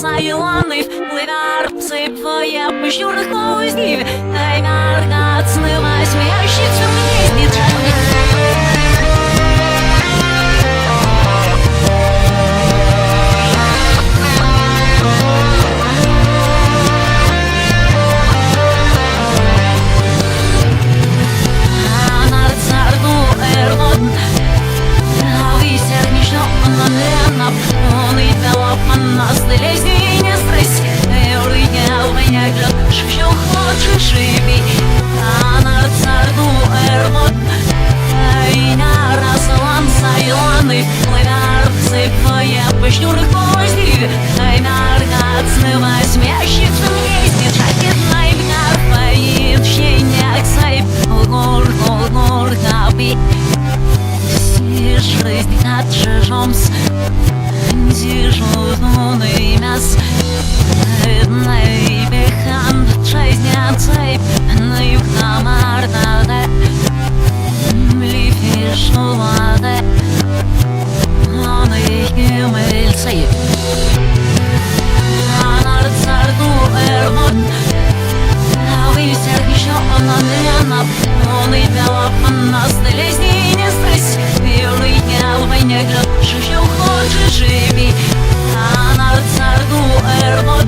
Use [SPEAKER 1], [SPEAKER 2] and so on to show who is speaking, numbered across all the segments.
[SPEAKER 1] Sayılanıp Ligar Цепвая Пожурных поздней Тайгар Гацнывай Смеящийся мне не Пожурных поздней Тайгар Гацнывай Смеящийся мне сбежать Найгар Поит Щеняк Сайп Гор Капи Жизнь от чужомс Дежурный мяс Найбехан Жизнь от Сайп Найбка Марта Лифиш Нуваде Он их не мыльцы Анар Царду Эрмон Висер еще он Он и дала нас Лезни не стресс Белый не что хочешь живи Анар Царду Эрмон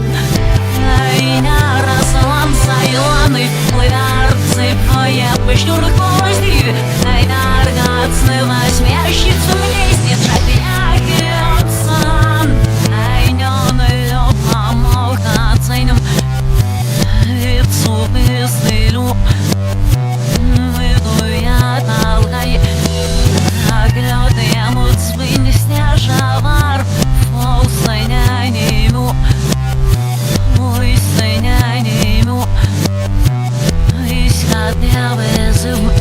[SPEAKER 1] Айна Расалан Сайланы Плывар Цепая Пожурных поздней Айнар Гацнывай Смеящийся мне снижать Ягиотсан Айнёны Опамох Ацейнем Ицу Беснылю Выйду я Талгай Оглёды Ямут Свинь Сняжавар Фолсайняниму Ой, сайняниму Исхат я вызыву